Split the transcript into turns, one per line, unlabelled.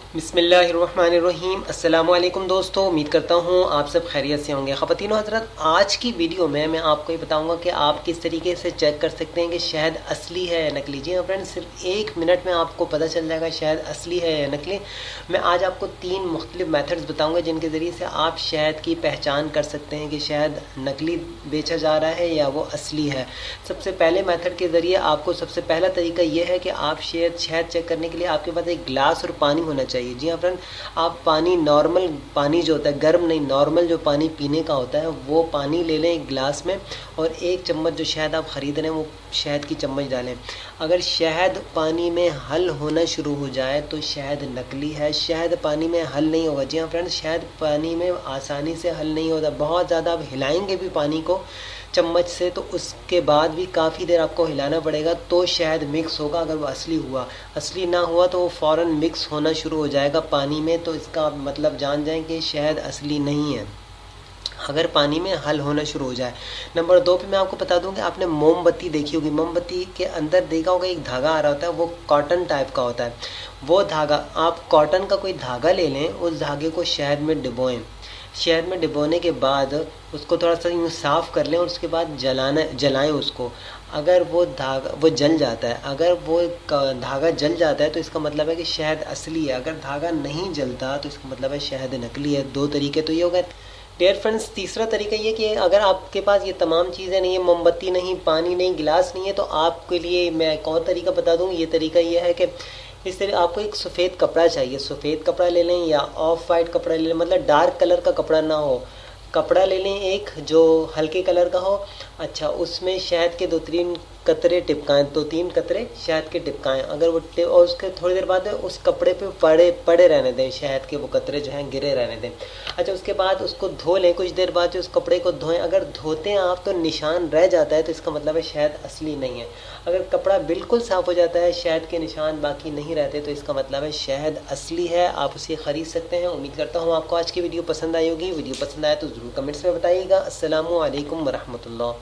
बिस्मिल्लाहिर्रहमानिर्रहीम। अस्सलामु अलैकुम दोस्तों, उम्मीद करता हूँ आप सब खैरियत से होंगे। ख़वातीन और हज़रात, आज की वीडियो में मैं आपको ये बताऊँगा कि आप किस तरीके से चेक कर सकते हैं कि शहद असली है या नकली। जी हाँ फ्रेंड्स, सिर्फ 1 मिनट में आपको पता चल जाएगा शहद असली है या नकली। मैं आज आपको 3 मुख्तलिफ मेथड्स बताऊँगा जिनके ज़रिए से आप शहद की पहचान कर सकते हैं कि शहद नकली बेचा जा रहा है या वो असली है। सबसे पहले मेथड के ज़रिए आपको सबसे पहला तरीका ये है कि आप शहद चेक करने के लिए आपके पास एक गिलास और पानी होना चाहिए। जी हाँ फ्रेंड, आप पानी, नॉर्मल पानी जो होता है, गर्म नहीं, नॉर्मल जो पानी पीने का होता है वो पानी ले लें एक गिलास में, और 1 चम्मच जो शहद आप ख़रीद रहे हैं वो शहद की चम्मच डालें। अगर शहद पानी में हल होना शुरू हो जाए तो शहद नकली है। शहद पानी में हल नहीं होगा। जी हाँ फ्रेंड, शहद पानी में आसानी से हल नहीं होता। बहुत ज़्यादा आप हिलाएंगे भी पानी को चम्मच से तो उसके बाद भी काफ़ी देर आपको हिलाना पड़ेगा तो शहद मिक्स होगा। अगर वो असली हुआ, असली ना हुआ तो वो फ़ौरन मिक्स होना शुरू हो जाएगा पानी में, तो इसका मतलब जान जाएं कि शहद असली नहीं है अगर पानी में हल होना शुरू हो जाए। नंबर 2 पे मैं आपको बता दूं कि आपने मोमबत्ती देखी होगी। मोमबत्ती के अंदर देखा होगा एक धागा आ रहा होता है, वो कॉटन टाइप का होता है। वो धागा, आप कॉटन का कोई धागा ले लें, उस धागे को शहद में डिबोएं। शहद में डिबोने के बाद उसको थोड़ा सा यूँ साफ़ कर लें और उसके बाद जलाएं उसको। अगर वो धागा वो जल जाता है, अगर वो धागा जल जाता है तो इसका मतलब है कि शहद असली है। अगर धागा नहीं जलता तो इसका मतलब है शहद नकली है। 2 तरीके तो ये हो गए। डियर फ्रेंड्स, तीसरा तरीका ये कि अगर आपके पास ये तमाम चीज़ें नहीं है, मोमबत्ती नहीं, पानी नहीं, गिलास नहीं है, तो आपके लिए मैं एक और तरीका बता दूँ। ये तरीका ये है कि इस तरह आपको एक सफ़ेद कपड़ा चाहिए। सफ़ेद कपड़ा ले लें या ऑफ वाइट कपड़ा ले लें, मतलब डार्क कलर का कपड़ा ना हो। कपड़ा ले लें एक जो हल्के कलर का हो। अच्छा, उसमें शहद के 2-3 कतरे टिपकाएं, 2-3 कतरे शहद के टिपकाएं। अगर वो और उसके थोड़ी देर बाद उस कपड़े पे पड़े रहने दें, शहद के वो कतरे जो हैं गिरे रहने दें। अच्छा, उसके बाद उसको धो लें। कुछ देर बाद जो उस कपड़े को धोएं, अगर धोते हैं आप तो निशान रह जाता है तो इसका मतलब है शहद असली नहीं है। अगर कपड़ा बिल्कुल साफ़ हो जाता है, शहद के निशान बाकी नहीं रहते, तो इसका मतलब है शहद असली है। आप उसे ख़रीद सकते हैं। उम्मीद करता हूँ आपको आज की वीडियो पसंद आई होगी। वीडियो पसंद आए तो ज़रूर कमेंट्स में बताइएगा। अस्सलामु अलैकुम वरहमतुल्लाह।